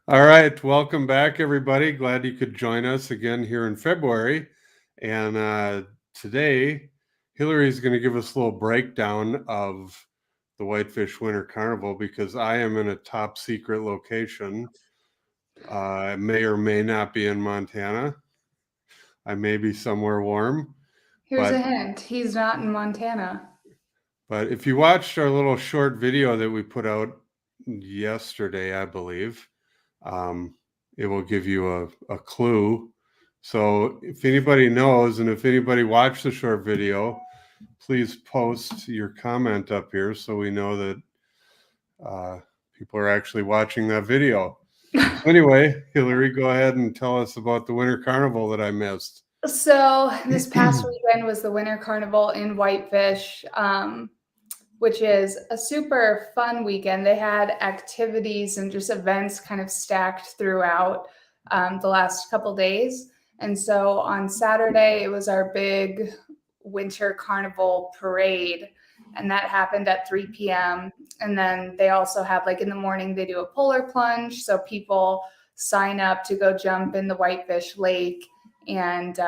All right, welcome back, everybody. Glad you could join us again here in February. And today, Hillary's going to give us a little breakdown of the Whitefish Winter Carnival because I am in a top secret location. I may or may not be in Montana. I may be somewhere warm. Here's a hint. He's not in Montana. But if you watched our little short video that we put out yesterday, I believe, it will give you a clue. So if anybody knows, and if anybody watched the short video, please post your comment up here so we know that people are actually watching that video. Anyway, Hillary, go ahead and tell us about the Winter Carnival that I missed. So this past weekend was the Winter Carnival in Whitefish, which is a super fun weekend. They had activities and just events kind of stacked throughout the last couple days. And so on Saturday, it was our big Winter Carnival parade, and that happened at 3 p.m. And then they also have, like, in the morning, they do a polar plunge. So people sign up to go jump in the Whitefish Lake and,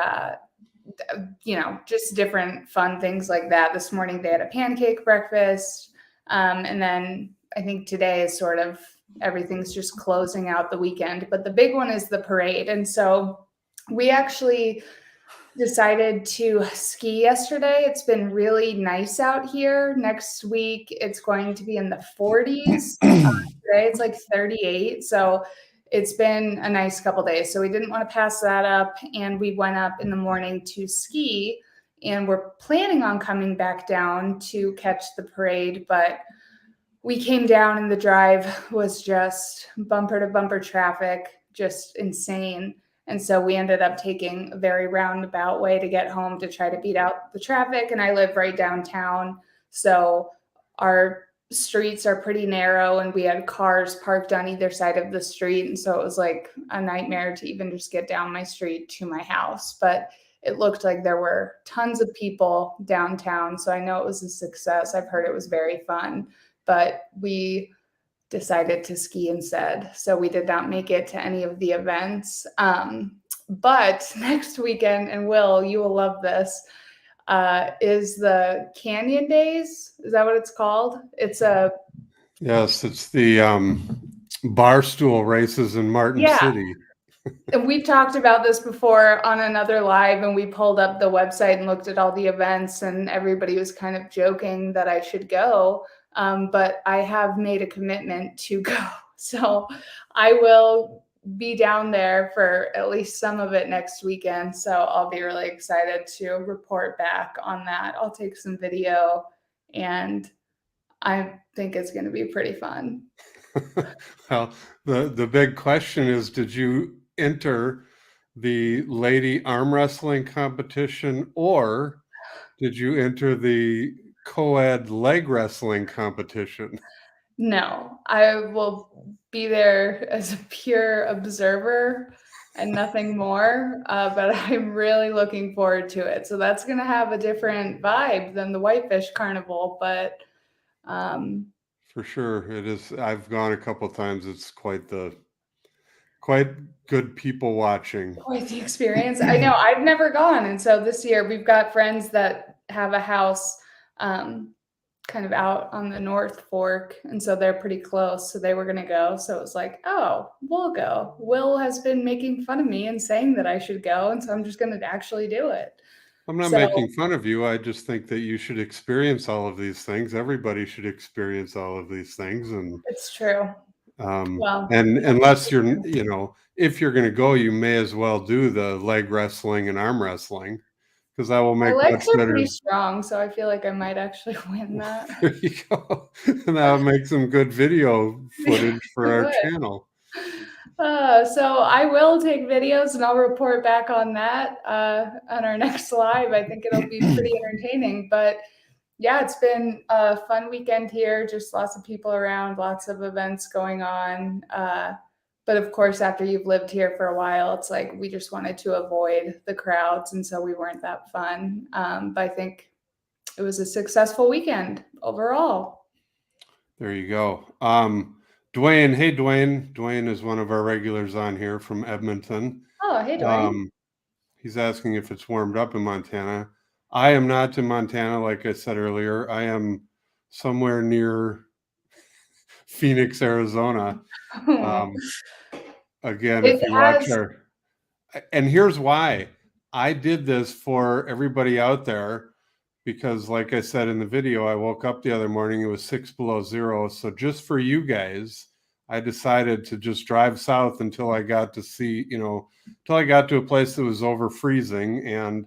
just different fun things like that. This morning they had a pancake breakfast. And then I think today is sort of everything's just closing out the weekend. But the big one is the parade. And so we actually decided to ski yesterday. It's been really nice out here. Next week, it's going to be in the 40s. Today it's like 38. So it's been a nice couple days. So we didn't want to pass that up. And we went up in the morning to ski. And we're planning on coming back down to catch the parade. But we came down and the drive was just bumper to bumper traffic, just insane. And so we ended up taking a very roundabout way to get home to try to beat out the traffic. And I live right downtown. So our streets are pretty narrow and we had cars parked on either side of the street. And so it was like a nightmare to even just get down my street to my house. But it looked like there were tons of people downtown. So I know it was a success. I've heard it was very fun, but we decided to ski instead. So we did not make it to any of the events. But next weekend, and Will, you will love this, is the Canyon Days. Is that what it's called? It's it's the Barstool races in Martin City. And we've talked about this before on another live, and we pulled up the website and looked at all the events, and everybody was kind of joking that I should go. But I have made a commitment to go. So I will be down there for at least some of it next weekend. So I'll be really excited to report back on that. I'll take some video, and I think it's going to be pretty fun. Well, the big question is, did you enter the lady arm wrestling competition, or did you enter the co-ed leg wrestling competition? No, I will be there as a pure observer and nothing more, but I'm really looking forward to it. So that's going to have a different vibe than the Whitefish Carnival, but for sure it is. I've gone a couple times. It's quite good people watching. Quite the experience. I know, I've never gone. And so this year we've got friends that have a house kind of out on the North Fork. And so they're pretty close. So they were going to go. So it was like, oh, we'll go. Will has been making fun of me and saying that I should go. And so I'm just going to actually do it. I'm not making fun of you. I just think that you should experience all of these things. Everybody should experience all of these things. And it's true. Well, and unless if you're going to go, you may as well do the leg wrestling and arm wrestling, because that will make my legs are pretty strong, so I feel like I might actually win that. There you go. And that would make some good video footage for our channel. So I will take videos and I'll report back on that on our next live. I think it'll be pretty entertaining. But yeah, it's been a fun weekend here. Just lots of people around, lots of events going on. But of course, after you've lived here for a while, it's like we just wanted to avoid the crowds. And so we weren't that fun. But I think it was a successful weekend overall. There you go. Dwayne. Hey, Dwayne. Dwayne is one of our regulars on here from Edmonton. Oh, hey, Dwayne. He's asking if it's warmed up in Montana. I am not in Montana, like I said earlier. I am somewhere near Phoenix, Arizona. Again, It if you watch has, and here's why I did this for everybody out there, because like I said in the video, I woke up the other morning, it was 6 below zero. So just for you guys, I decided to just drive south until I got to see, until I got to a place that was over freezing, and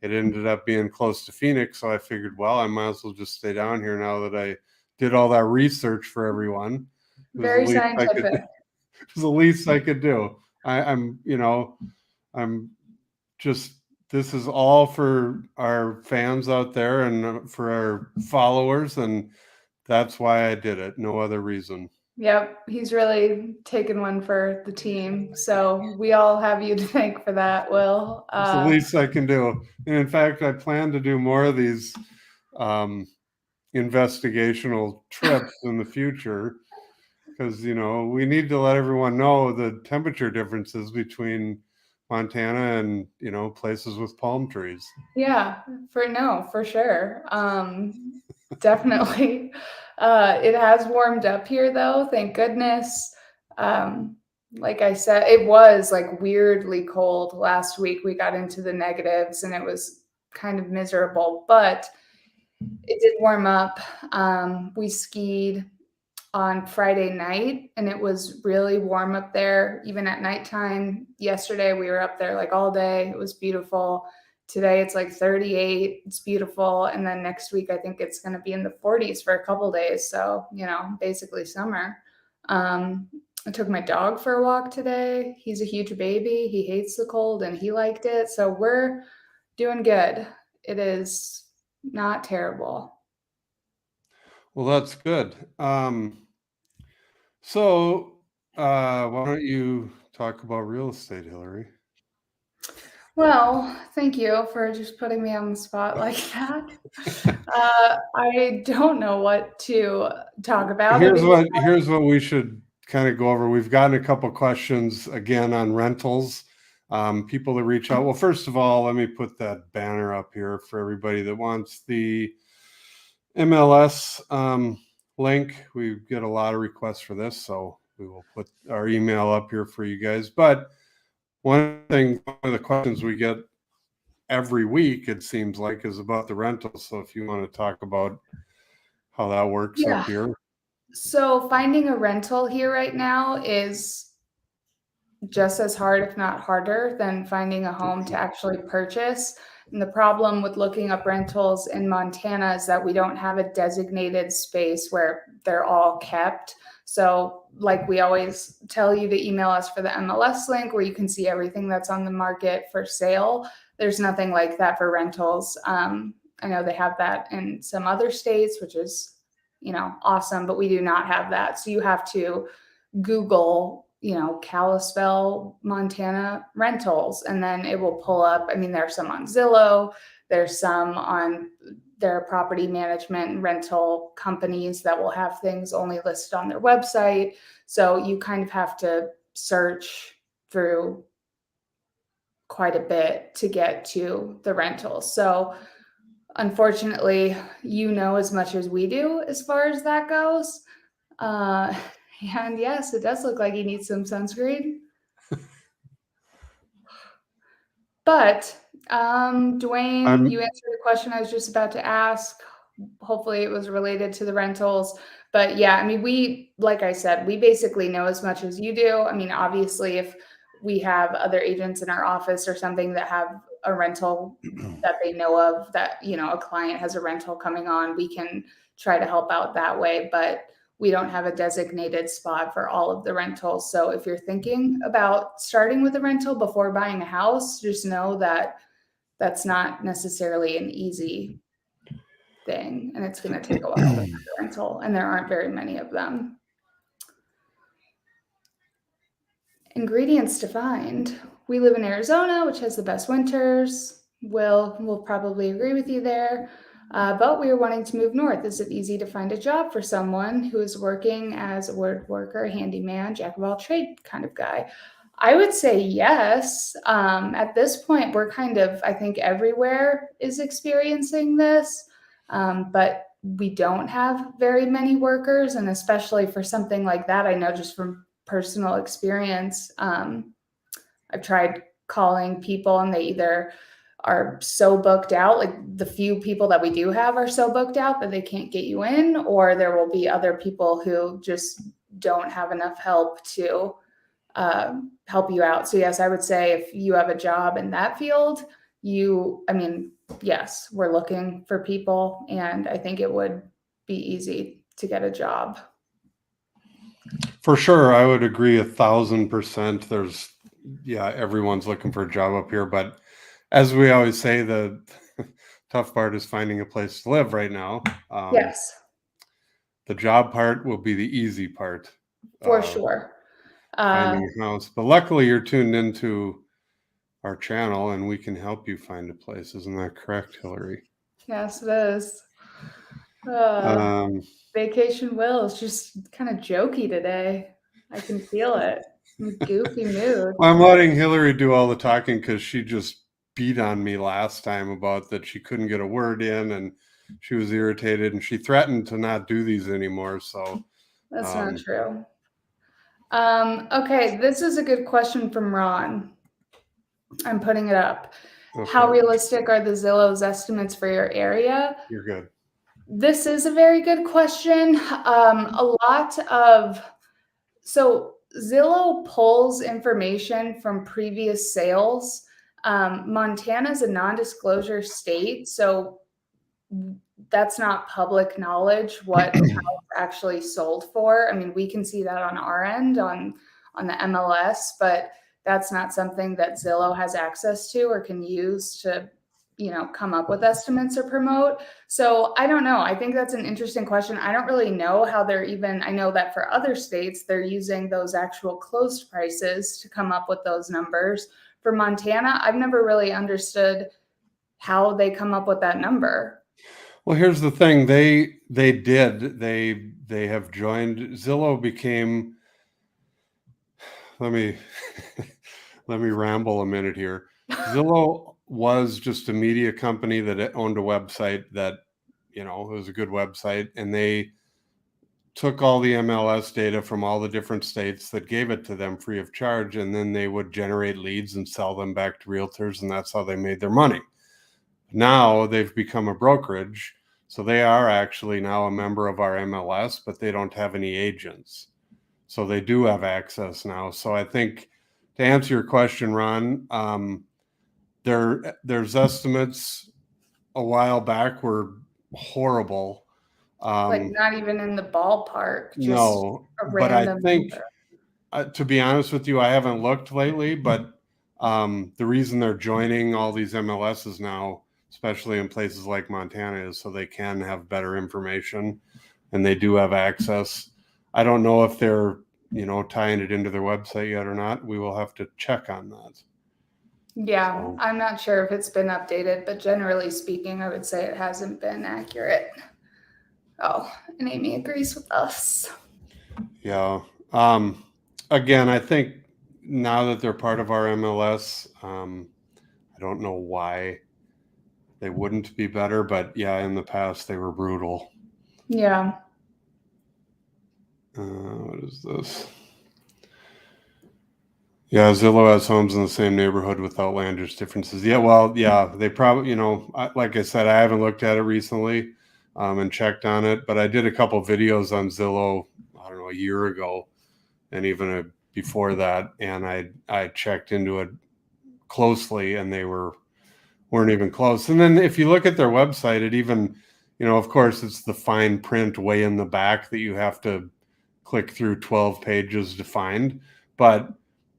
it ended up being close to Phoenix. So I figured, well, I might as well just stay down here now that I did all that research for everyone. It was the very least I could scientific. it was the least I could do. I'm just, this is all for our fans out there and for our followers, and that's why I did it. No other reason. Yep, he's really taken one for the team. So we all have you to thank for that, Will. It's the least I can do. And in fact, I plan to do more of these investigational trips in the future, because we need to let everyone know the temperature differences between Montana and places with palm trees. Yeah, for sure. Definitely. It has warmed up here though, thank goodness. Like I said, it was like weirdly cold last week. We got into the negatives and it was kind of miserable, but it did warm up. We skied on Friday night and it was really warm up there, even at nighttime. Yesterday we were up there like all day. It was beautiful. Today it's like 38. It's beautiful. And then next week, I think it's going to be in the 40s for a couple days. So, basically summer. I took my dog for a walk today. He's a huge baby. He hates the cold and he liked it. So we're doing good. It is not terrible. Well, that's good. So why don't you talk about real estate, Hillary? Well, thank you for just putting me on the spot like that. I don't know what to talk about. Here's what we should kind of go over. We've gotten a couple questions again on rentals. People that reach out. Well, first of all, let me put that banner up here for everybody that wants the MLS link. We get a lot of requests for this, so we will put our email up here for you guys. But one of the questions we get every week, it seems like, is about the rentals. So if you want to talk about how that works up here. So finding a rental here right now is just as hard, if not harder, than finding a home to actually purchase. And the problem with looking up rentals in Montana is that we don't have a designated space where they're all kept. So, like we always tell you to email us for the MLS link where you can see everything that's on the market for sale. There's nothing like that for rentals. I know they have that in some other states, which is, awesome, but we do not have that. So you have to Google Kalispell, Montana rentals, and then it will pull up. I mean, there's some on Zillow, there's some on their property management and rental companies that will have things only listed on their website. So you kind of have to search through quite a bit to get to the rentals. So unfortunately, as much as we do as far as that goes. And yes, it does look like he needs some sunscreen. But Dwayne, you answered the question I was just about to ask. Hopefully it was related to the rentals. But yeah, I mean, like I said, we basically know as much as you do. I mean, obviously, if we have other agents in our office or something that have a rental that they know of, that, a client has a rental coming on, we can try to help out that way. But we don't have a designated spot for all of the rentals. So if you're thinking about starting with a rental before buying a house, just know that that's not necessarily an easy thing. And it's going to take a while to find a rental. And there aren't very many of them. Ingredients to find. We live in Arizona, which has the best winters. Will probably agree with you there. But we are wanting to move north. Is it easy to find a job for someone who is working as a woodworker, handyman, jack of all trade kind of guy? I would say yes. At this point, we're kind of, I think everywhere is experiencing this, but we don't have very many workers. And especially for something like that, I know just from personal experience, I've tried calling people and they either are so booked out, like the few people that we do have are so booked out that they can't get you in, or there will be other people who just don't have enough help to help you out. So yes, I would say if you have a job in that field, yes, we're looking for people, and I think it would be easy to get a job. For sure, I would agree 1,000%. Everyone's looking for a job up here, but as we always say, the tough part is finding a place to live right now. Yes, The job part will be the easy part. for sure. Finding a house. But luckily you're tuned into our channel and we can help you find a place. Isn't that correct, Hillary? Yes, it is. Vacation Will is just kind of jokey today. I can feel it. Goofy mood. Well, I'm letting Hillary do all the talking because she just beat on me last time about that she couldn't get a word in and she was irritated and she threatened to not do these anymore. So that's not true. Okay, this is a good question from Ron. I'm putting it up. Okay. How realistic are the Zillow's estimates for your area? You're good. This is a very good question. So Zillow pulls information from previous sales. Montana is a non-disclosure state, so that's not public knowledge what the house actually sold for. I mean, we can see that on our end on the MLS, but that's not something that Zillow has access to or can use to, come up with estimates or promote. So I don't know. I think that's an interesting question. I don't really know how I know that for other states, they're using those actual closed prices to come up with those numbers. For Montana, I've never really understood how they come up with that number. Well, here's the thing. They have joined. Zillow became, let me ramble a minute here. Zillow was just a media company that owned a website that, it was a good website. And they took all the MLS data from all the different states that gave it to them free of charge. And then they would generate leads and sell them back to realtors. And that's how they made their money. Now they've become a brokerage. So they are actually now a member of our MLS, but they don't have any agents. So they do have access now. So I think to answer your question, Ron, there's estimates a while back were horrible. Like not even in the ballpark. Just no, but I think, to be honest with you, I haven't looked lately, but the reason they're joining all these MLSs now, especially in places like Montana, is so they can have better information and they do have access. I don't know if they're, tying it into their website yet or not. We will have to check on that. Yeah, so, I'm not sure if it's been updated, but generally speaking, I would say it hasn't been accurate. Oh, and Amy agrees with us. Yeah. Again, I think now that they're part of our MLS, I don't know why they wouldn't be better, but yeah, in the past they were brutal. Yeah. What is this? Yeah, Zillow has homes in the same neighborhood with outlandish differences. Yeah, well, yeah, they probably, like I said, I haven't looked at it recently and checked on it, but I did a couple videos on Zillow, I don't know, a year ago, and even before that, and I checked into it closely, and they weren't even close. And then if you look at their website, it even, of course, it's the fine print way in the back that you have to click through 12 pages to find, but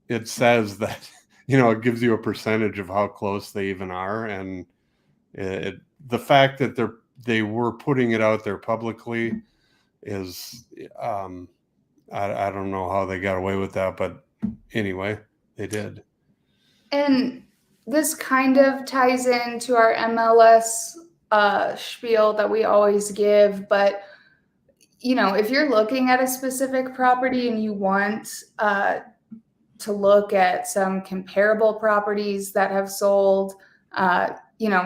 it says that, it gives you a percentage of how close they even are. And the fact that they were putting it out there publicly is, I don't know how they got away with that, but anyway, they did. And this kind of ties into our MLS spiel that we always give, but if you're looking at a specific property and you want to look at some comparable properties that have sold,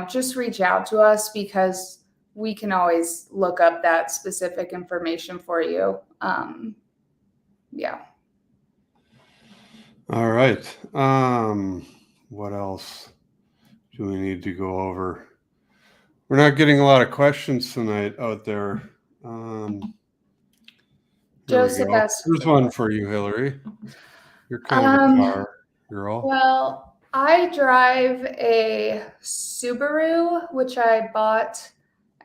just reach out to us because we can always look up that specific information for you. Yeah. All right. What else do we need to go over? We're not getting a lot of questions tonight out there. Joseph asked. Here's one for you, Hillary. You're kind of a car girl. Well, I drive a Subaru, which I bought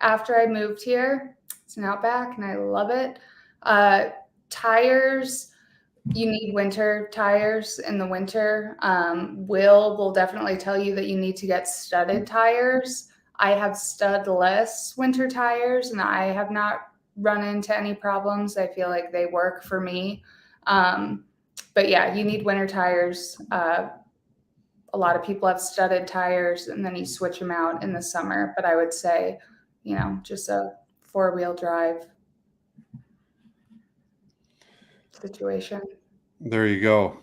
after I moved here. It's an Outback, and I love it. Tires, you need winter tires in the winter. Will definitely tell you that you need to get studded tires. I have studless winter tires, and I have not run into any problems. I feel like they work for me. But yeah, you need winter tires. A lot of people have studded tires, and then you switch them out in the summer. But I would say, just a 4-wheel drive situation. There you go.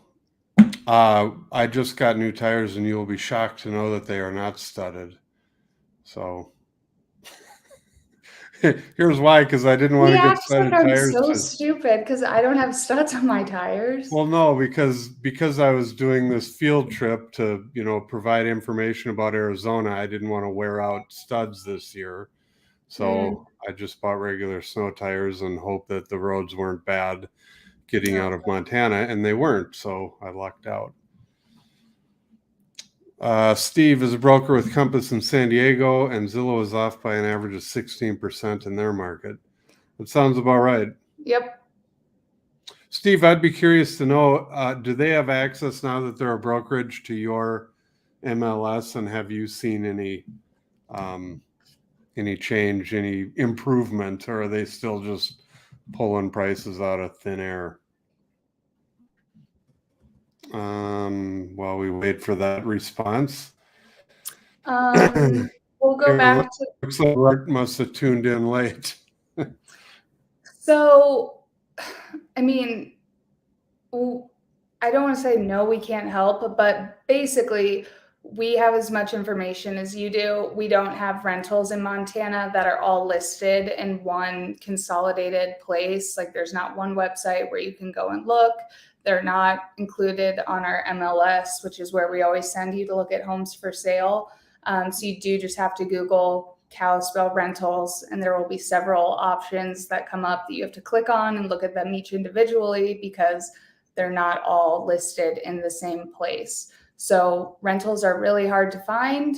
I just got new tires, and you will be shocked to know that they are not studded. So here's why, because I didn't want to get studded tires. So stupid because I don't have studs on my tires. Well, no, because I was doing this field trip to, provide information about Arizona. I didn't want to wear out studs this year. So I just bought regular snow tires and hope that the roads weren't bad getting out of Montana, and they weren't. So I lucked out. Steve is a broker with Compass in San Diego, and Zillow is off by an average of 16% in their market. That sounds about right. Yep. Steve, I'd be curious to know, do they have access now that they're a brokerage to your MLS, and have you seen any change, any improvement, or are they still just pulling prices out of thin air? While we wait for that response, we'll go back to. Looks like Art must have tuned in late. So, I mean, I don't want to say no, we can't help, but basically, we have as much information as you do. We don't have rentals in Montana that are all listed in one consolidated place. Like, there's not one website where you can go and look. They're not included on our MLS, which is where we always send you to look at homes for sale. So you do just have to Google Kalispell rentals, and there will be several options that come up that you have to click on and look at them each individually because they're not all listed in the same place. So rentals are really hard to find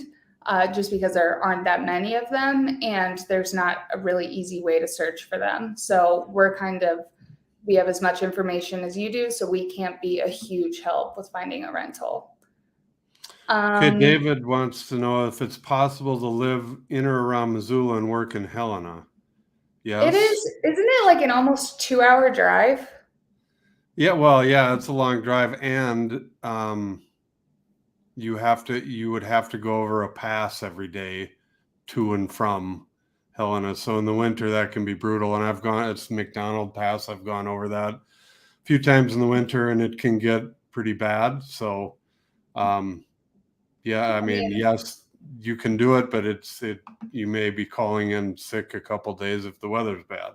just because there aren't that many of them, and there's not a really easy way to search for them. So we have as much information as you do, so we can't be a huge help with finding a rental. Okay, David wants to know if it's possible to live in or around Missoula and work in Helena. Yes. It is. Isn't it like an almost 2-hour drive? Yeah, well, yeah, it's a long drive, and you would have to go over a pass every day to and from Helena. So in the winter, that can be brutal. And it's McDonald Pass. I've gone over that a few times in the winter, and it can get pretty bad. So, yes, you can do it, but you may be calling in sick a couple days if the weather's bad.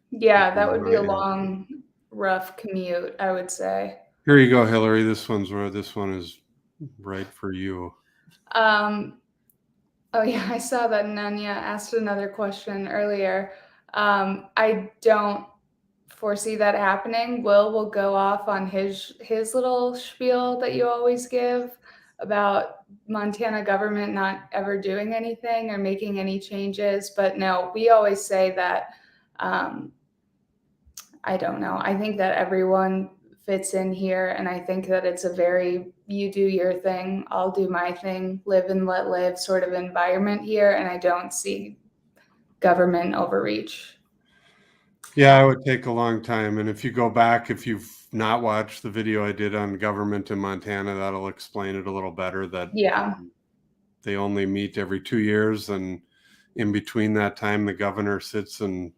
Yeah, that would be a long, rough commute, I would say. Here you go, Hillary. This one is right for you. Oh yeah, I saw that Nanya asked another question earlier. I don't foresee that happening. Will go off on his little spiel that you always give about Montana government not ever doing anything or making any changes. But no, we always say that, I don't know. I think that everyone fits in here, and I think that it's a very you do your thing, I'll do my thing, live and let live sort of environment here, and I don't see government overreach. Yeah, it would take a long time, and if you go back, if you've not watched the video I did on government in Montana, that'll explain it a little better. That Yeah, they only meet every 2 years, and in between that time, the governor sits and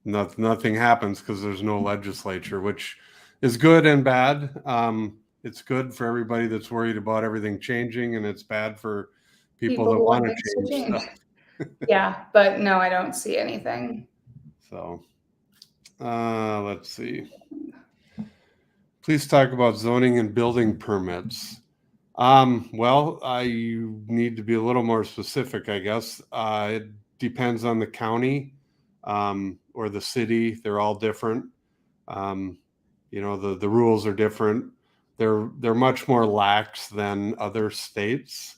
nothing happens because there's no legislature, which is good and bad. It's good for everybody that's worried about everything changing, and it's bad for people that People want want to things to change change. stuff. Yeah, but no, I don't see anything. So let's see. Please talk about zoning and building permits. Well, I need to be a little more specific, I guess. It depends on the county or the city. They're all different. The rules are different. They're much more lax than other states.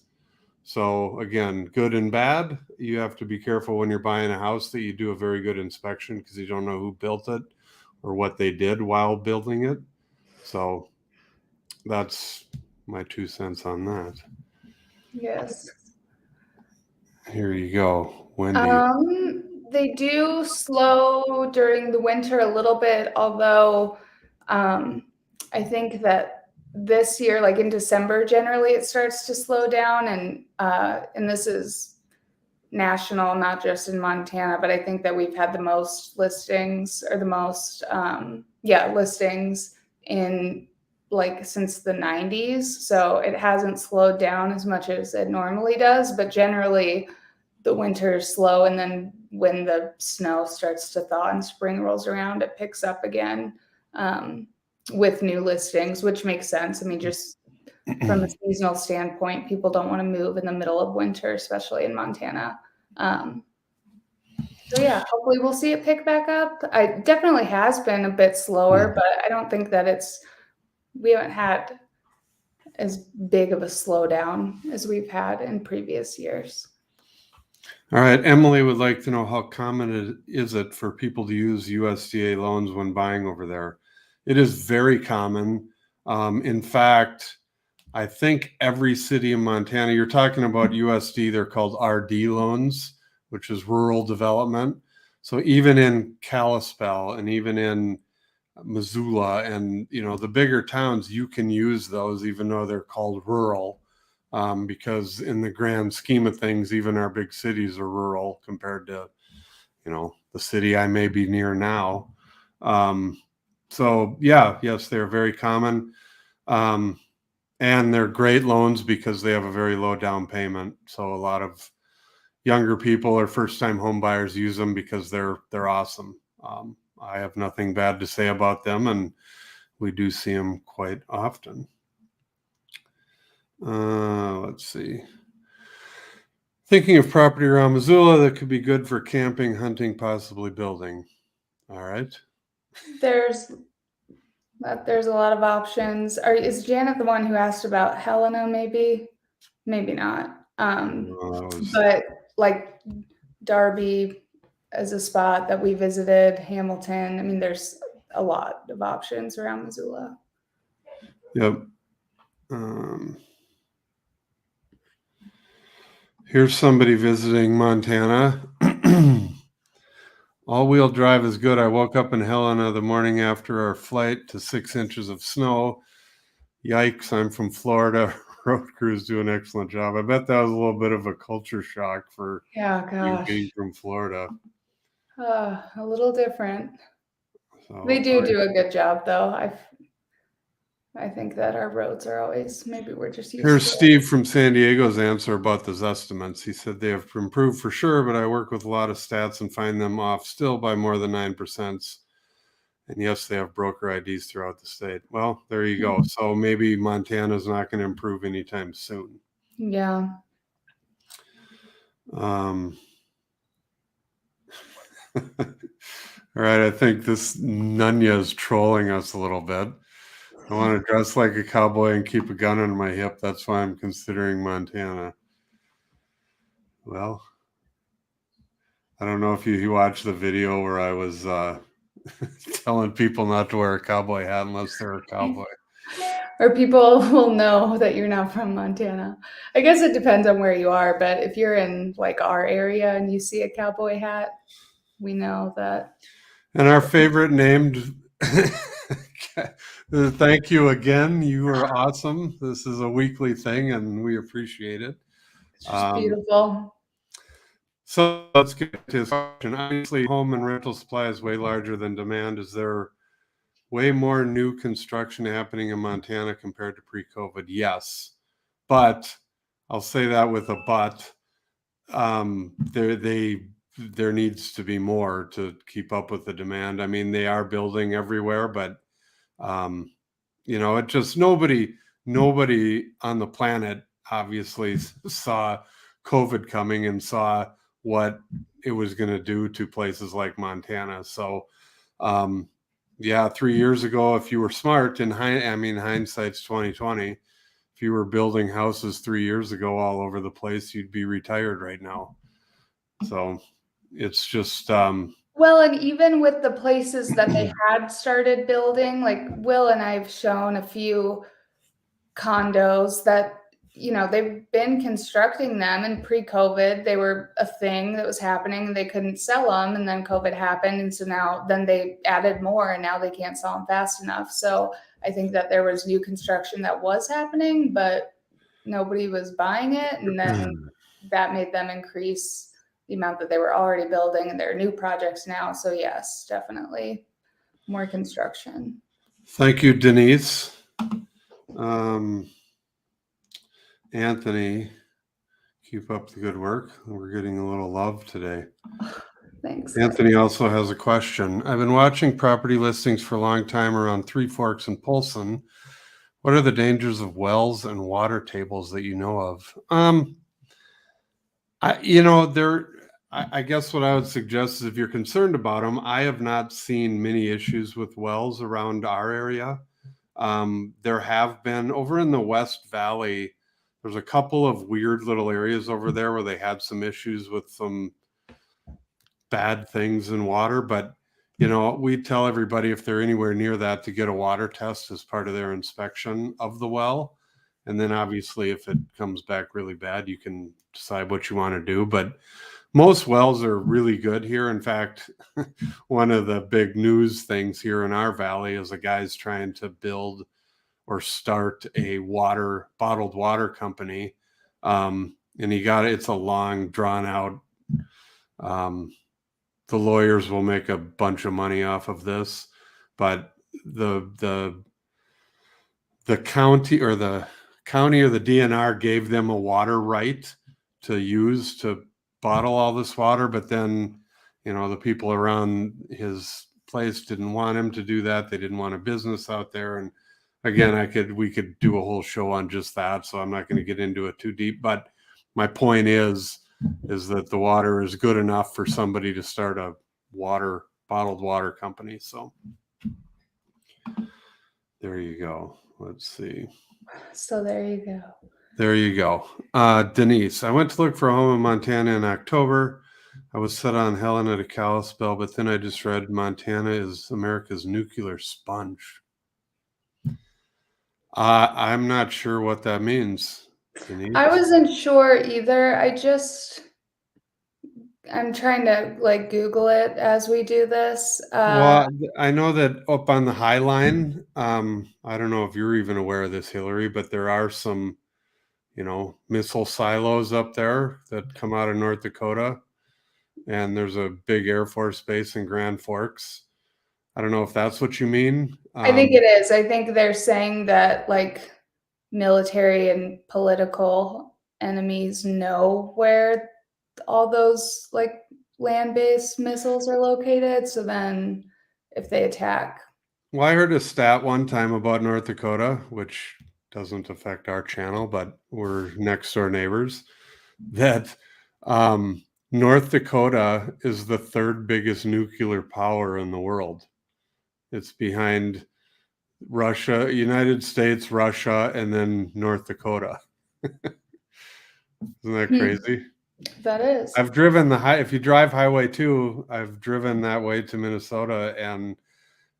So again, good and bad. You have to be careful when you're buying a house that you do a very good inspection because you don't know who built it or what they did while building it. So that's my 2 cents on that. Yes. Here you go, Wendy. They do slow during the winter a little bit, although I think that this year, like in December, generally it starts to slow down, and this is national, not just in Montana, but I think that we've had the most listings or the most listings in like since the 90s. So it hasn't slowed down as much as it normally does, but generally the winter is slow, and then when the snow starts to thaw and spring rolls around, it picks up again with new listings, which makes sense. I mean, just from a seasonal standpoint, people don't want to move in the middle of winter, especially in Montana. So yeah, hopefully we'll see it pick back up. I definitely has been a bit slower, but I don't think that we haven't had as big of a slowdown as we've had in previous years. All right, Emily would like to know how common is it for people to use USDA loans when buying over there? It is very common. In fact, I think every city in Montana, you're talking about USD, they're called RD loans, which is rural development. So even in Kalispell and even in Missoula and the bigger towns, you can use those even though they're called rural. Because in the grand scheme of things, even our big cities are rural compared to, the city I may be near now. So yeah, yes, they're very common. And they're great loans because they have a very low down payment. So a lot of younger people or first time home buyers use them because they're awesome. I have nothing bad to say about them, and we do see them quite often. Let's see. Thinking of property around Missoula that could be good for camping, hunting, possibly building. All right. There's a lot of options. Is Janet the one who asked about Helena? Maybe not. But like Darby as a spot that we visited, Hamilton. I mean, there's a lot of options around Missoula. Yep. Here's somebody visiting Montana. All-wheel drive is good. I woke up in Helena the morning after our flight to 6 inches of snow. Yikes, I'm from Florida. Road crews do an excellent job. I bet that was a little bit of a culture shock for you being from Florida. A little different. So, they do a good job, though. I think that our roads are always, maybe we're just used Here's to Steve it. from San Diego's answer about those estimates. He said they have improved for sure, but I work with a lot of stats and find them off still by more than 9%. And yes, they have broker IDs throughout the state. Well, there you go. So maybe Montana's not going to improve anytime soon. Yeah. All right, I think this Nunya is trolling us a little bit. I want to dress like a cowboy and keep a gun on my hip. That's why I'm considering Montana. Well, I don't know if you watched the video where I was telling people not to wear a cowboy hat unless they're a cowboy. Or people will know that you're not from Montana. I guess it depends on where you are, but if you're in like our area and you see a cowboy hat, we know that. And our favorite named, thank you again. You are awesome. This is a weekly thing and we appreciate it. It's just beautiful. So let's get to this question. Obviously, home and rental supply is way larger than demand. Is there way more new construction happening in Montana compared to pre-COVID? Yes, but I'll say that with a but. There needs to be more to keep up with the demand. I mean, they are building everywhere, but it just nobody on the planet obviously saw COVID coming and saw what it was going to do to places like Montana. So, yeah, 3 years ago, if you were smart, hindsight's 2020. If you were building houses 3 years ago all over the place, you'd be retired right now. So it's just Well, and even with the places that they had started building, like Will and I've shown a few condos that, they've been constructing them, and pre-COVID, they were a thing that was happening and they couldn't sell them. And then COVID happened. And so then they added more and now they can't sell them fast enough. So I think that there was new construction that was happening, but nobody was buying it. And then that made them increase the amount that they were already building, and there are new projects now. So yes, definitely more construction. Thank you, Denise. Anthony, keep up the good work. We're getting a little love today. Thanks. Anthony also has a question. I've been watching property listings for a long time around Three Forks and Polson. What are the dangers of wells and water tables that you know of? I guess what I would suggest is if you're concerned about them, I have not seen many issues with wells around our area. There have been over in the West Valley. There's a couple of weird little areas over there where they had some issues with some bad things in water, but we tell everybody if they're anywhere near that to get a water test as part of their inspection of the well. And then obviously if it comes back really bad, you can decide what you want to do. But most wells are really good here. In fact, one of the big news things here in our valley is a guy's trying to build or start a bottled water company. And it's a long drawn out, the lawyers will make a bunch of money off of this, but the county or the DNR gave them a water right to use to bottle all this water, but then the people around his place didn't want him to do that. They didn't want a business out there. And again, we could do a whole show on just that, so I'm not going to get into it too deep, but my point is that the water is good enough for somebody to start a bottled water company. So there you go. Let's see. So there you go. There you go. Denise, I went to look for a home in Montana in October. I was set on Helen at a Kalispell, but then I just read Montana is America's nuclear sponge. I'm not sure what that means, Denise. I wasn't sure either. I'm trying to Google it as we do this. Well, I know that up on the High Line, I don't know if you're even aware of this, Hillary, but there are some, missile silos up there that come out of North Dakota. And there's a big Air Force base in Grand Forks. I don't know if that's what you mean. I think it is. I think they're saying that military and political enemies know where all those land-based missiles are located. So then if they attack. Well, I heard a stat one time about North Dakota, which doesn't affect our channel, but we're next door neighbors, that North Dakota is the third biggest nuclear power in the world. It's behind Russia, United States, Russia, and then North Dakota. Isn't that crazy? That is. I've driven if you drive Highway 2, I've driven that way to Minnesota, and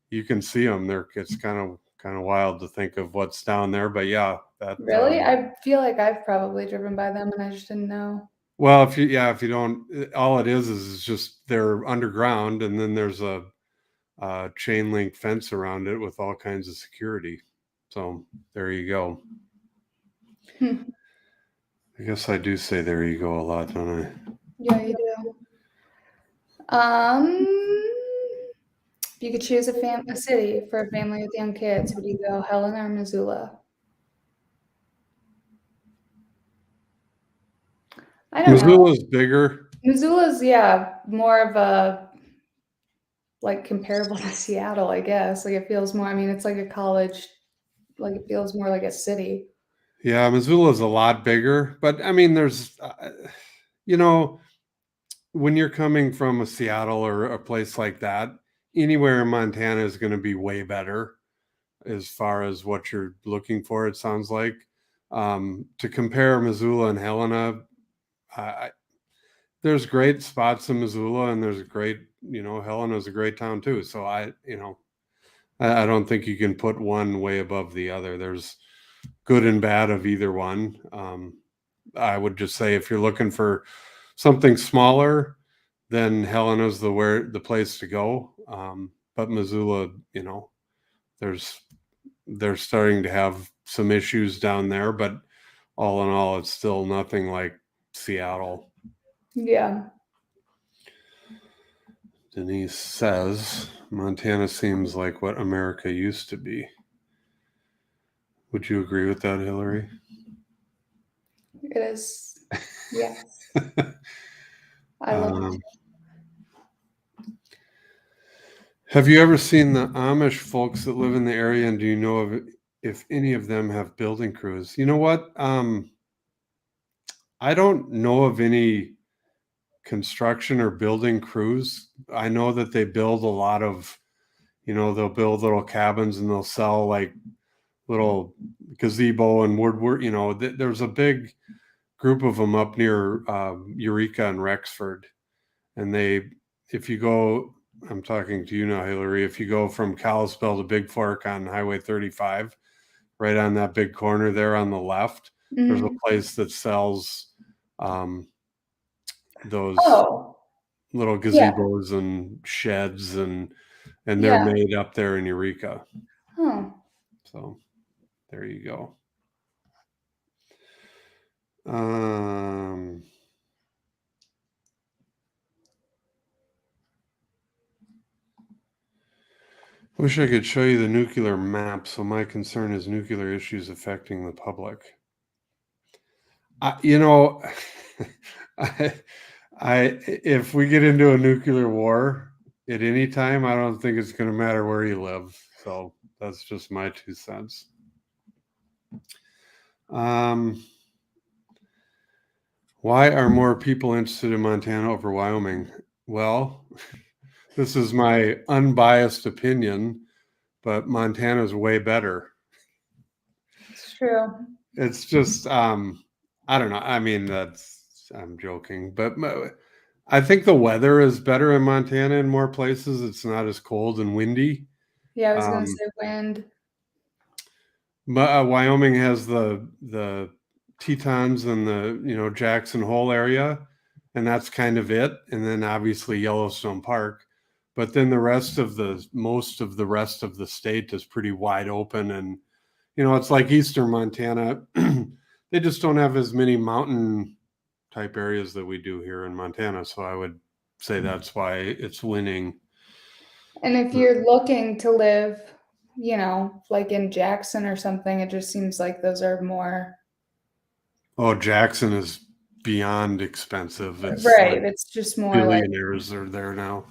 you can see them. It's kind of wild to think of what's down there, but yeah, that really, I feel like I've probably driven by them and I just didn't know. Well, if you don't, all it is just they're underground, and then there's a chain link fence around it with all kinds of security. So there you go. I guess I do say there you go a lot, don't I? Yeah, you do. If you could choose a city for a family with young kids, would you go Helena or Missoula? I don't know. Missoula's bigger. Missoula's, yeah, more of a like comparable to Seattle, I guess. Like it feels more, I mean, it's like a college, like it feels more like a city. Yeah, Missoula's a lot bigger, but I mean, there's, you know, when you're coming from a Seattle or a place like that, anywhere in Montana is going to be way better as far as what you're looking for. It sounds like to compare Missoula and Helena, I, there's great spots in Missoula, and there's a great, Helena's a great town too. So I don't think you can put one way above the other. There's good and bad of either one. I would just say if you're looking for something smaller, then Helena's the place to go. But Missoula, there's they're starting to have some issues down there, but all in all, it's still nothing like Seattle. Yeah. Denise says Montana seems like what America used to be. Would you agree with that, Hillary? It is. Yes. I love it. Have you ever seen the Amish folks that live in the area, and do you know of if any of them have building crews? You know what? I don't know of any construction or building crews. I know that they build a lot of, they'll build little cabins and they'll sell like little gazebo and woodwork. There's a big group of them up near Eureka and Rexford, and if you go, I'm talking to you now, Hillary. If you go from Kalispell to Big Fork on Highway 35, right on that big corner there on the left, there's a place that sells those little gazebos and sheds, and they're made up there in Eureka. So there you go. Wish I could show you the nuclear map. So my concern is nuclear issues affecting the public. If we get into a nuclear war at any time, I don't think it's going to matter where you live. So that's just my 2 cents. Why are more people interested in Montana over Wyoming? Well, this is my unbiased opinion, but Montana's way better. It's true. It's just, I don't know. I mean, I'm joking, but I think the weather is better in Montana in more places. It's not as cold and windy. Yeah, I was going to say wind. But Wyoming has the Tetons and the Jackson Hole area, and that's kind of it. And then obviously Yellowstone Park, but then most of the rest of the state is pretty wide open, and it's like Eastern Montana. They just don't have as many mountain type areas that we do here in Montana. So I would say that's why it's winning. And if you're looking to live, like in Jackson or something, it just seems like those are more. Oh, Jackson is beyond expensive. It's right. It's just more billionaires are there now.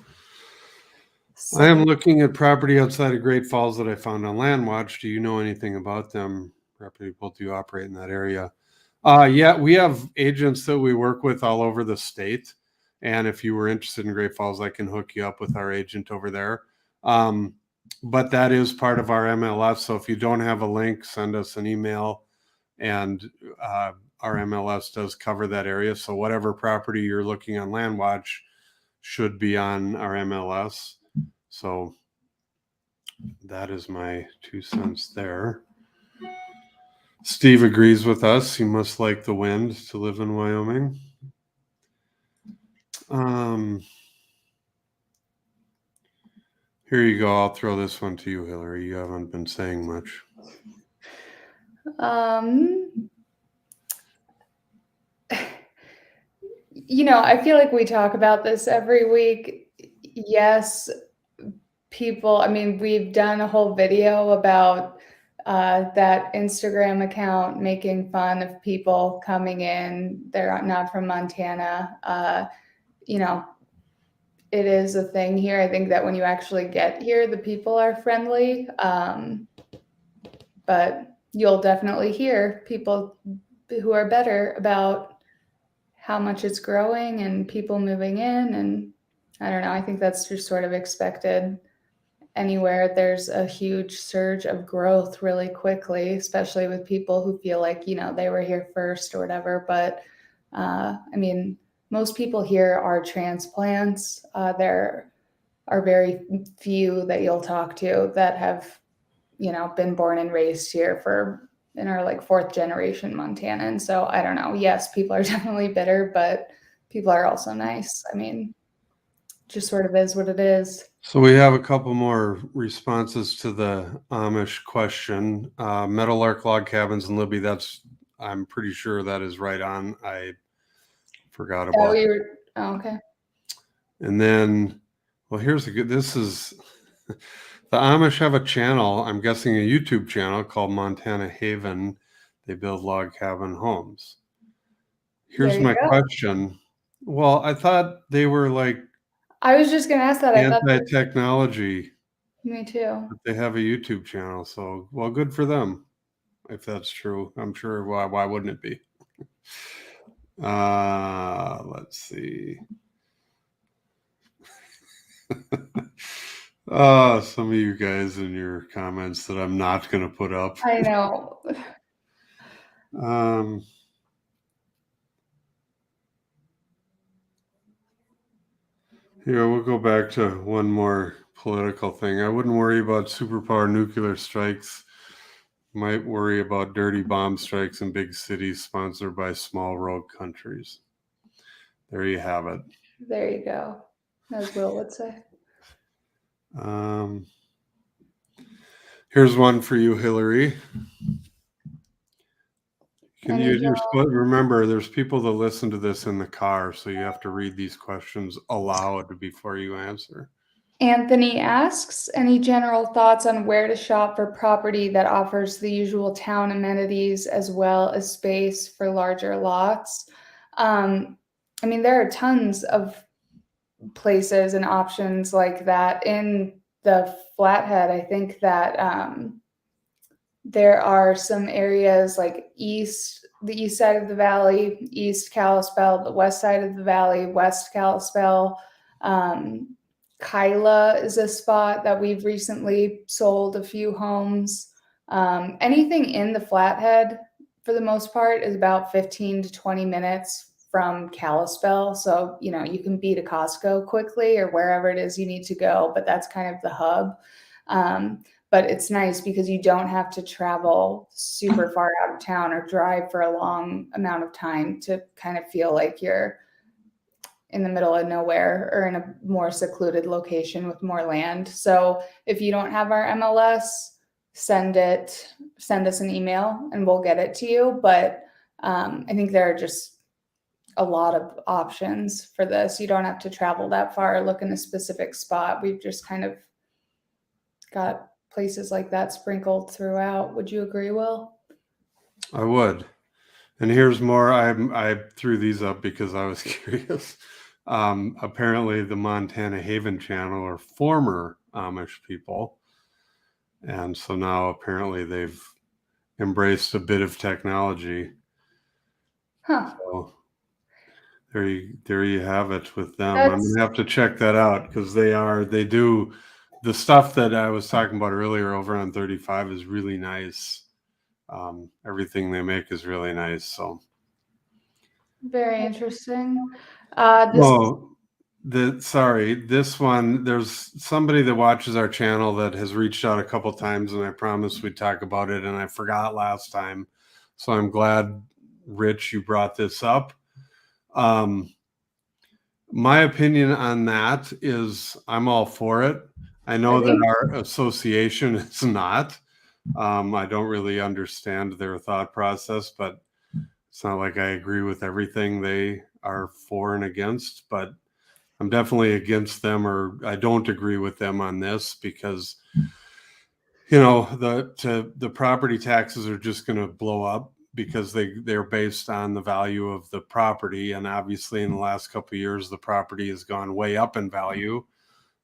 I am looking at property outside of Great Falls that I found on LandWatch. Do you know anything about them? Property people do operate in that area. Yeah, we have agents that we work with all over the state. And if you were interested in Great Falls, I can hook you up with our agent over there. But that is part of our MLS. So if you don't have a link, send us an email. And our MLS does cover that area. So whatever property you're looking on LandWatch should be on our MLS. So that is my 2 cents there. Steve agrees with us. He must like the wind to live in Wyoming. Here you go. I'll throw this one to you, Hillary. You haven't been saying much. I feel like we talk about this every week. Yes, I mean, we've done a whole video about that Instagram account making fun of people coming in. They're not from Montana. You know, it is a thing here. I think that when you actually get here, the people are friendly. But you'll definitely hear people who are better about how much it's growing and people moving in. And I don't know, I think that's just sort of expected anywhere there's a huge surge of growth really quickly, especially with people who feel like, they were here first or whatever. But I mean, most people here are transplants. There are very few that you'll talk to that have, been born and raised here in our like fourth generation Montanan. So I don't know. Yes, people are definitely bitter, but people are also nice. I mean, just sort of is what it is. So we have a couple more responses to the Amish question. Meadowlark log cabins in Libby. I'm pretty sure that is right on. I forgot Yeah, about. okay. And then, well, this is, the Amish have a channel, I'm guessing a YouTube channel called Montana Haven. They build log cabin homes. Here's There you my go. question. Well, I thought they were like I was just gonna ask that. I thought anti-technology. me too. They have a YouTube channel, so well, good for them. If that's true, I'm sure. Why wouldn't it be? Let's see. Some of you guys in your comments that I'm not going to put up. I know. Here, we'll go back to one more political thing. I wouldn't worry about superpower nuclear strikes. Might worry about dirty bomb strikes in big cities sponsored by small rogue countries. There you have it. There you go. As Will would say. Here's one for you, Hillary. Remember, there's people that listen to this in the car, so you have to read these questions aloud before you answer. Anthony asks, any general thoughts on where to shop for property that offers the usual town amenities as well as space for larger lots? I mean, there are tons of places and options like that in the Flathead. I think that there are some areas like the east side of the valley, East Kalispell, the west side of the valley, West Kalispell. Kyla is a spot that we've recently sold a few homes. Anything in the Flathead, for the most part, is about 15 to 20 minutes from Kalispell. So, you can be to Costco quickly or wherever it is you need to go, but that's kind of the hub. But it's nice because you don't have to travel super far out of town or drive for a long amount of time to kind of feel like you're in the middle of nowhere or in a more secluded location with more land. So if you don't have our MLS, send us an email and we'll get it to you. But I think there are just a lot of options for this. You don't have to travel that far or look in a specific spot. We've just kind of got places like that sprinkled throughout. Would you agree, Will? I would. And here's more. I threw these up because I was curious. Apparently, the Montana Haven channel are former Amish people. And so now apparently they've embraced a bit of technology. Huh. So there you have it with them. I'm going to have to check that out because they do the stuff that I was talking about earlier over on 35 is really nice. Everything they make is really nice. So very interesting. This one, there's somebody that watches our channel that has reached out a couple times, and I promised we'd talk about it, and I forgot last time. So I'm glad, Rich, you brought this up. My opinion on that is I'm all for it. I know that our association is not. I don't really understand their thought process, but it's not like I agree with everything they are for and against, but I'm definitely against them, or I don't agree with them on this because, the property taxes are just going to blow up because they're based on the value of the property. And obviously in the last couple of years, the property has gone way up in value.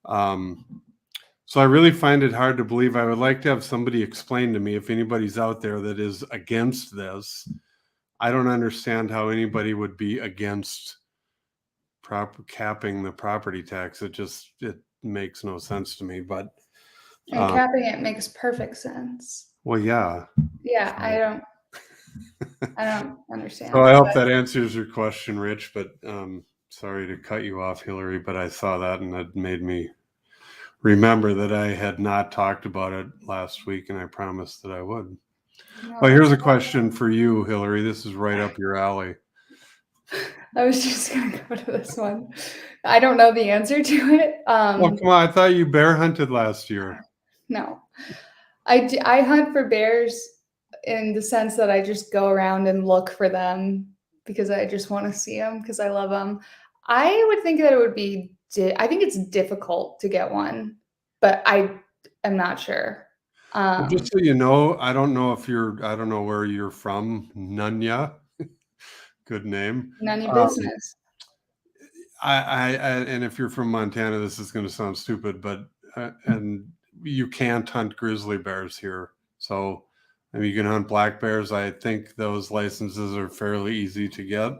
So I really find it hard to believe. I would like to have somebody explain to me, if anybody's out there that is against this. I don't understand how anybody would be against capping the property tax. It makes no sense to me. But And capping it makes perfect sense. well, yeah. Yeah, I don't understand. So I hope that answers your question, Rich. But sorry to cut you off, Hillary. But I saw that and it made me remember that I had not talked about it last week, and I promised that I would. Well, here's a question for you, Hillary. This is right up your alley. I was just going to go to this one. I don't know the answer to it. Well, come on. I thought you bear hunted last year. No. I hunt for bears in the sense that I just go around and look for them because I just want to see them because I love them. I would think that it would be, I think it's difficult to get one, but I am not sure. Well, just so you know, I don't know where you're from. Nunya. Good name. None of your business. And if you're from Montana, this is going to sound stupid, but and you can't hunt grizzly bears here. So you can hunt black bears. I think those licenses are fairly easy to get.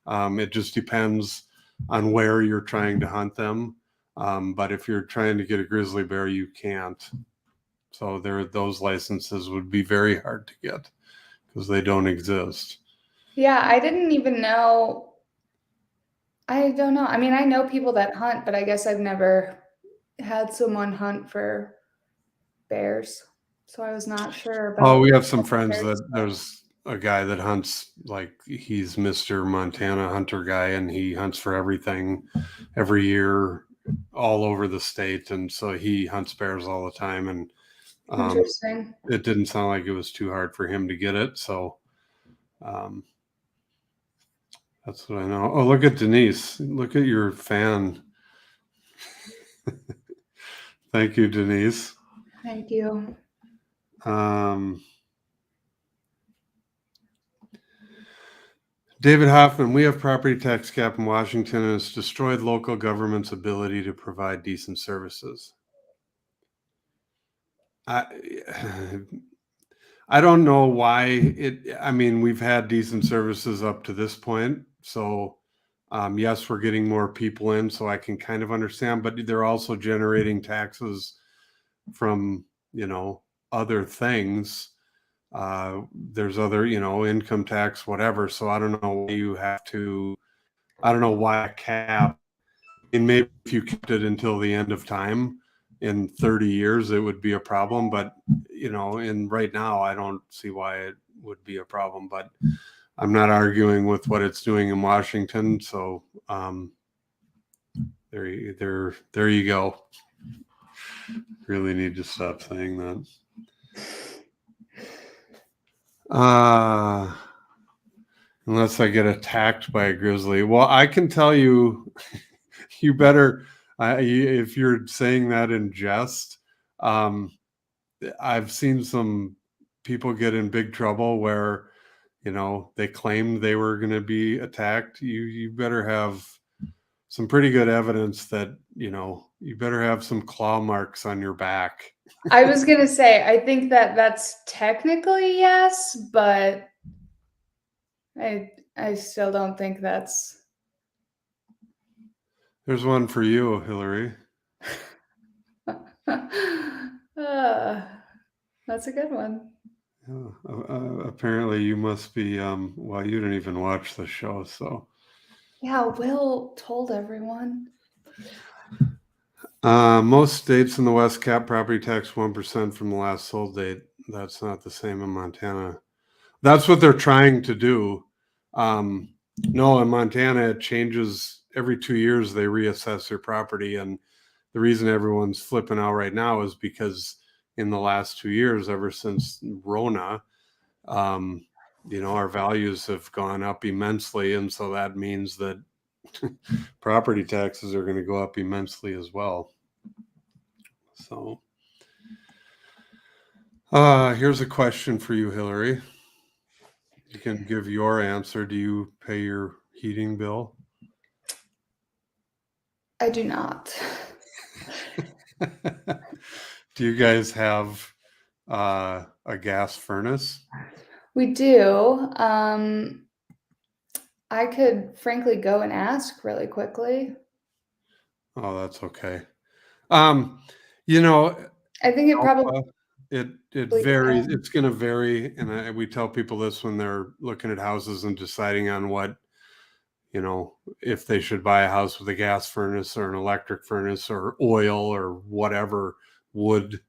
It just depends on where you're trying to hunt them. But if you're trying to get a grizzly bear, you can't. So those licenses would be very hard to get because they don't exist. Yeah, I didn't even know. I don't know. I mean, I know people that hunt, but I guess I've never had someone hunt for bears. So I was not sure about. Oh, we have some friends that there's a guy that hunts, like he's Mr. Montana hunter guy, and he hunts for everything every year all over the state. And so he hunts bears all the time. And interesting. It didn't sound like it was too hard for him to get it. So that's what I know. Oh, look at Denise. Look at your fan. Thank you, Denise. Thank you. David Hoffman, we have property tax cap in Washington, and it's destroyed local government's ability to provide decent services. I don't know why we've had decent services up to this point. So yes, we're getting more people in, so I can kind of understand, but they're also generating taxes from, other things. There's other, income tax, whatever. So I don't know I don't know why a cap. And maybe if you kept it until the end of time in 30 years, it would be a problem. But, in right now, I don't see why it would be a problem. But I'm not arguing with what it's doing in Washington. So there you go. Really need to stop saying that. Unless I get attacked by a grizzly. Well, I can tell you, you better, if you're saying that in jest, I've seen some people get in big trouble where, they claimed they were going to be attacked. You better have some pretty good evidence that, you better have some claw marks on your back. I was going to say, I think that's technically yes, but I still don't think that's. There's one for you, Hillary. That's a good one. Apparently you must be, well, you didn't even watch the show, so. Yeah, Will told everyone. Most states in the West cap property tax 1% from the last sold date. That's not the same in Montana. That's what they're trying to do. No, in Montana, it changes every 2 years. They reassess their property. And the reason everyone's flipping out right now is because in the last 2 years, ever since Vrana, our values have gone up immensely, and so that means that property taxes are going to go up immensely as well. So here's a question for you, Hillary. You can give your answer. Do you pay your heating bill? I do not. Do you guys have a gas furnace? We do. I could frankly go and ask really quickly. Oh, that's okay. I think it probably it varies. can. It's going to vary, and we tell people this when they're looking at houses and deciding on what, if they should buy a house with a gas furnace or an electric furnace or oil or whatever, wood.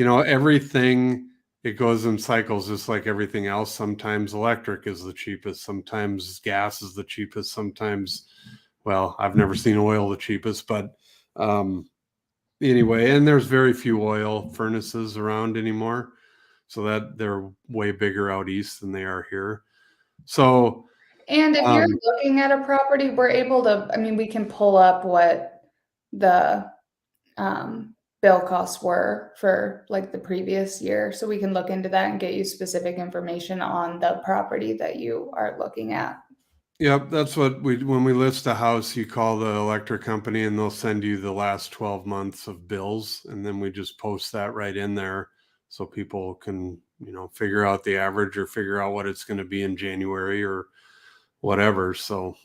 Everything, it goes in cycles just like everything else. Sometimes electric is the cheapest, sometimes gas is the cheapest, sometimes, well, I've never seen oil the cheapest, but anyway, and there's very few oil furnaces around anymore, so that they're way bigger out east than they are here. So And if you're looking at a property, we're able to, we can pull up what the bill costs were for like the previous year. So we can look into that and get you specific information on the property that you are looking at. Yep, that's what when we list a house, you call the electric company and they'll send you the last 12 months of bills, and then we just post that right in there so people can, figure out the average or figure out what it's going to be in January or whatever. So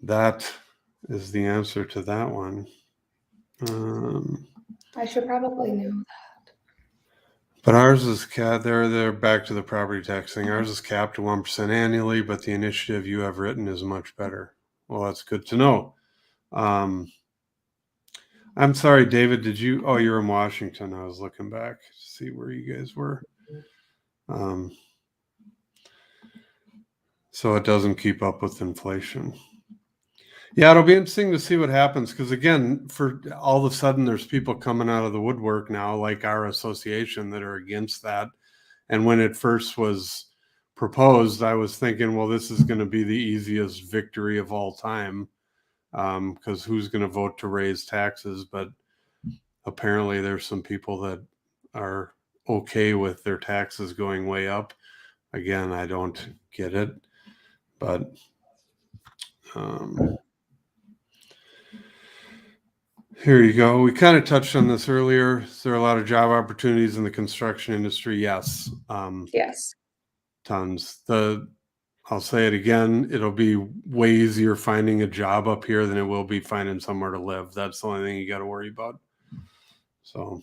that is the answer to that one. I should probably know that. But ours is capped. They're back to the property tax thing. Ours is capped to 1% annually, but the initiative you have written is much better. Well, that's good to know. I'm sorry, David. Did you? Oh, you're in Washington. I was looking back to see where you guys were. So it doesn't keep up with inflation. Yeah, it'll be interesting to see what happens because, again, for all of a sudden, there's people coming out of the woodwork now, like our association, that are against that. And when it first was proposed, I was thinking, well, this is going to be the easiest victory of all time because who's going to vote to raise taxes? But apparently, there's some people that are okay with their taxes going way up. Again, I don't get it, but here you go. We kind of touched on this earlier. Is there a lot of job opportunities in the construction industry? Yes. Yes. Tons. I'll say it again. It'll be way easier finding a job up here than it will be finding somewhere to live. That's the only thing you got to worry about. So,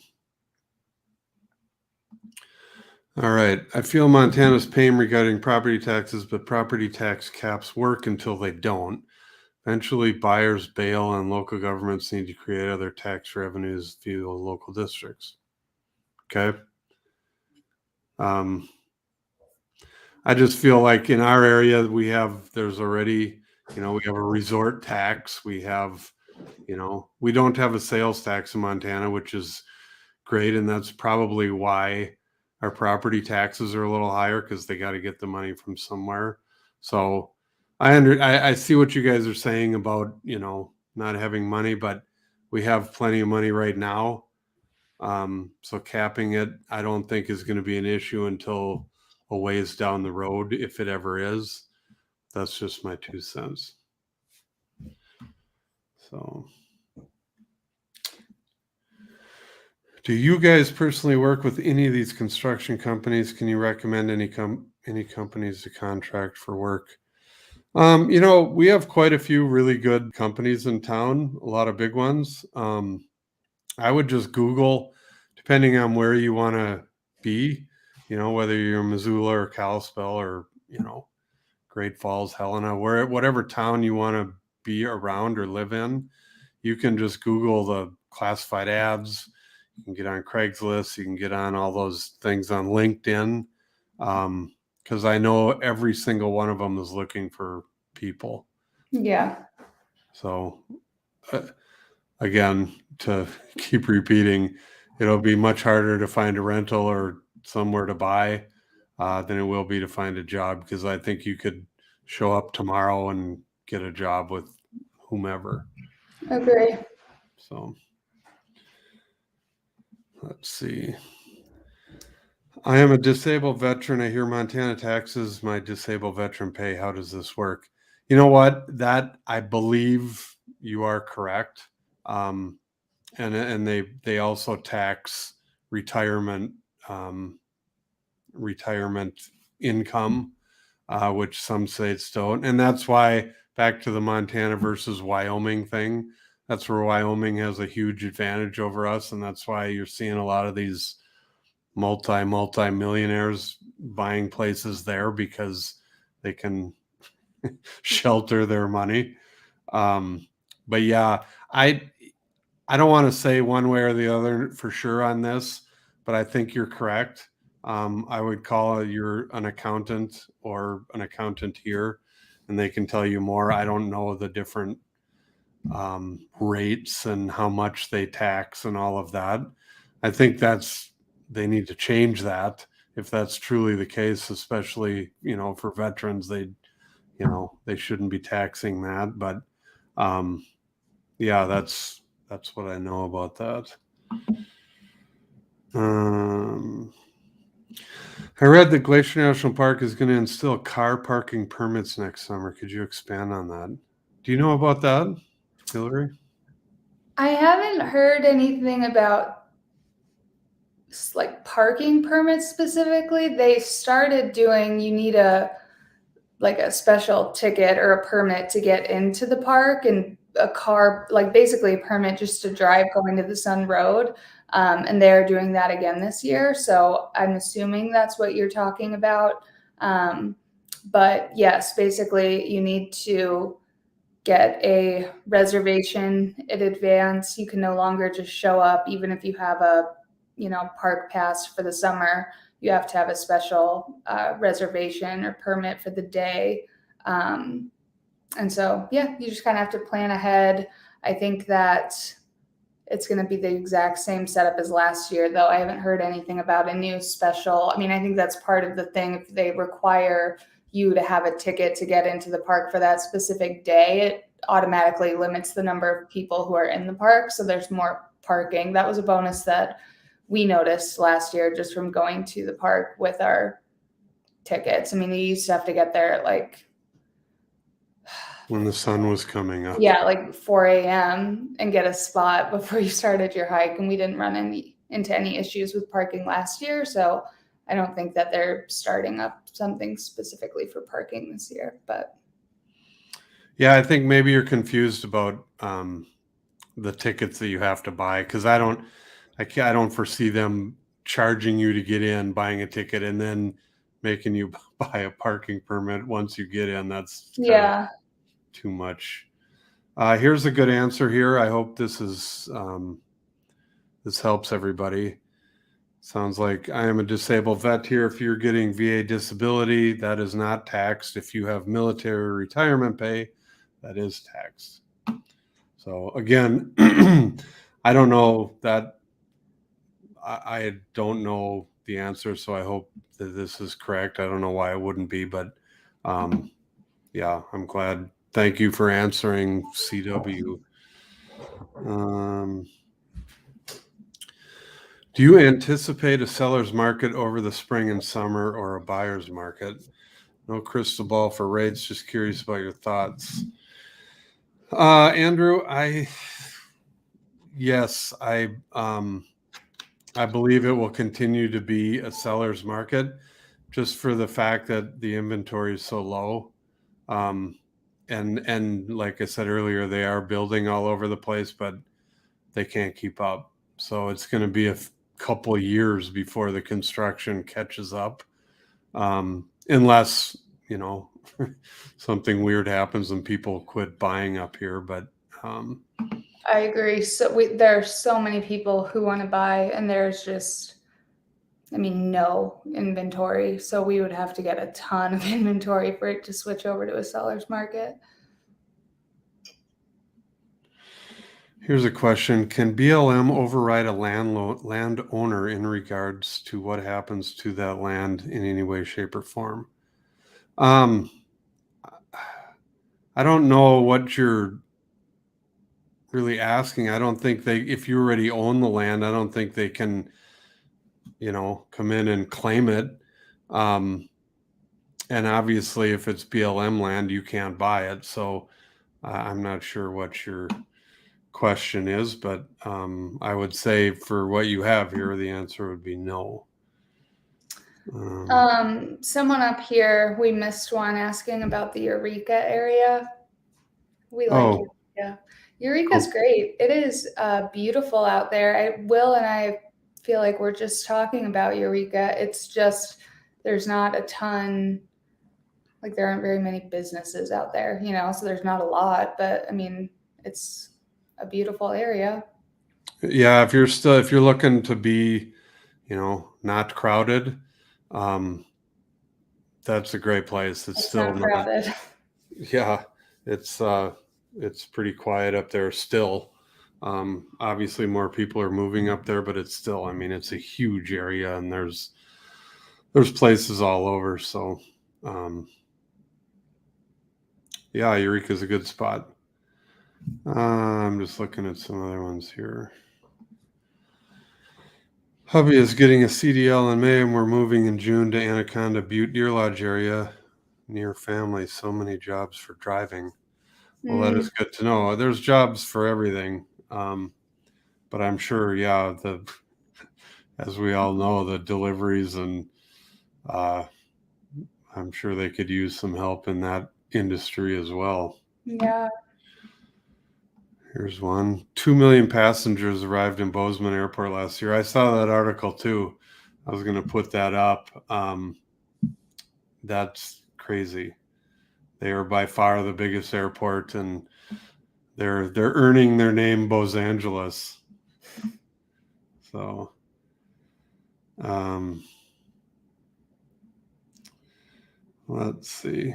all right. I feel Montana's pain regarding property taxes, but property tax caps work until they don't. Eventually, buyers bail and local governments need to create other tax revenues via the local districts. Okay. I just feel like in our area, there's already, we have a resort tax. We have, we don't have a sales tax in Montana, which is great. And that's probably why our property taxes are a little higher because they got to get the money from somewhere. So I see what you guys are saying about, not having money, but we have plenty of money right now. So capping it, I don't think is going to be an issue until a ways down the road, if it ever is. That's just my 2 cents. So, do you guys personally work with any of these construction companies? Can you recommend any companies to contract for work? We have quite a few really good companies in town, a lot of big ones. I would just Google, depending on where you want to be, whether you're in Missoula or Kalispell or, Great Falls, Helena, whatever town you want to be around or live in, you can just Google the classified ads. You can get on Craigslist. You can get on all those things on LinkedIn. Because I know every single one of them is looking for people. Yeah. So again, to keep repeating, it'll be much harder to find a rental or somewhere to buy than it will be to find a job, because I think you could show up tomorrow and get a job with whomever. Agree. So let's see. I am a disabled veteran. I hear Montana taxes my disabled veteran pay. How does this work? You know what? That I believe you are correct. And they also tax retirement retirement income, which some states don't. And that's why, back to the Montana versus Wyoming thing, that's where Wyoming has a huge advantage over us. And that's why you're seeing a lot of these multi-millionaires buying places there, because they can shelter their money. But yeah, I don't want to say one way or the other for sure on this, but I think you're correct. I would call an accountant or an accountant here, and they can tell you more. I don't know the different rates and how much they tax and all of that. I think they need to change that if that's truly the case, especially, for veterans. They shouldn't be taxing that. But yeah, that's what I know about that. I read that Glacier National Park is going to instill car parking permits next summer. Could you expand on that? Do you know about that, Hillary? I haven't heard anything about like parking permits specifically. They started doing, you need a special ticket or a permit to get into the park, and a car, like basically a permit just to drive going to the Sun Road. And they're doing that again this year. So I'm assuming that's what you're talking about. But yes, basically you need to get a reservation in advance. You can no longer just show up, even if you have a park pass for the summer. You have to have a special reservation or permit for the day. And so, yeah, you just kind of have to plan ahead. I think that it's going to be the exact same setup as last year, though I haven't heard anything about a new special. I mean, I think that's part of the thing. If they require you to have a ticket to get into the park for that specific day, it automatically limits the number of people who are in the park. So there's more parking. That was a bonus that we noticed last year just from going to the park with our tickets. I mean, you used to have to get there at when the sun was coming up. Yeah, 4 a.m. and get a spot before you started your hike. And we didn't run into any issues with parking last year. So I don't think that they're starting up something specifically for parking this year. But yeah, I think maybe you're confused about the tickets that you have to buy, because I don't foresee them charging you to get in, buying a ticket, and then making you buy a parking permit once you get in. That's too much. Here's a good answer here. I hope this helps everybody. Sounds like I am a disabled vet here. If you're getting VA disability, that is not taxed. If you have military retirement pay, that is taxed. So again, I don't know that. I don't know the answer, so I hope that this is correct. I don't know why it wouldn't be, but yeah, I'm glad. Thank you for answering, CW. Do you anticipate a seller's market over the spring and summer, or a buyer's market? No crystal ball for rates. Just curious about your thoughts. Andrew, yes, I believe it will continue to be a seller's market, just for the fact that the inventory is so low. And like I said earlier, they are building all over the place, but they can't keep up. So it's going to be a couple years before the construction catches up, unless something weird happens and people quit buying up here. But I agree. So there are so many people who want to buy, and there's just, no inventory. So we would have to get a ton of inventory for it to switch over to a seller's market. Here's a question. Can BLM override a landowner in regards to what happens to that land in any way, shape, or form? I don't know what you're really asking. I don't think if you already own the land, I don't think they can, come in and claim it. And obviously, if it's BLM land, you can't buy it. So I'm not sure what your question is, but I would say for what you have here, the answer would be no. Someone up here, we missed one asking about the Eureka area. We like Eureka. Eureka's great. It is beautiful out there. Will and I feel like we're just talking about Eureka. It's just there's not a ton, like there aren't very many businesses out there, so there's not a lot, but I mean, it's a beautiful area. Yeah, if you're looking to be, not crowded, that's a great place. It's still not crowded. Yeah, it's pretty quiet up there still. Obviously more people are moving up there, but it's still, I mean, it's a huge area and there's places all over. So, yeah, Eureka's a good spot. I'm just looking at some other ones here. Hubby is getting a CDL in May and we're moving in June to Anaconda Butte Deer Lodge area near family. So many jobs for driving. Well, that is good to know. There's jobs for everything. But I'm sure, yeah, as we all know, the deliveries and I'm sure they could use some help in that industry as well. Yeah. Here's one. 2 million passengers arrived in Bozeman Airport last year. I saw that article too. I was going to put that up. That's crazy. They are by far the biggest airport, and they're earning their name, Bosangeles. So, let's see.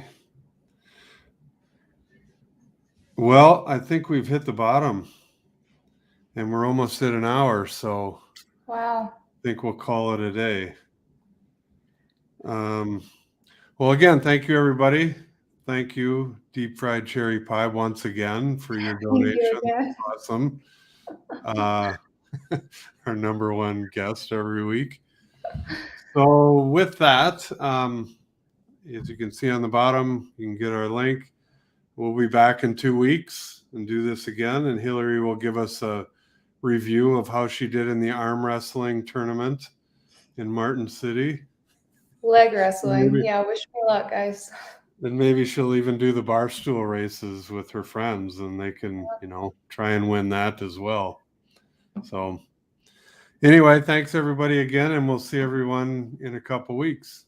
Well, I think we've hit the bottom, and we're almost at an hour. So, wow. I think we'll call it a day. Well, again, thank you, everybody. Thank you, Deep Fried Cherry Pie, once again for your donation. Awesome. Our number one guest every week. So with that, as you can see on the bottom, you can get our link. We'll be back in 2 weeks and do this again. And Hillary will give us a review of how she did in the arm wrestling tournament in Martin City. Leg wrestling. Yeah, wish me luck, guys. And maybe she'll even do the bar stool races with her friends and they can, try and win that as well. So anyway, thanks everybody again, and we'll see everyone in a couple weeks.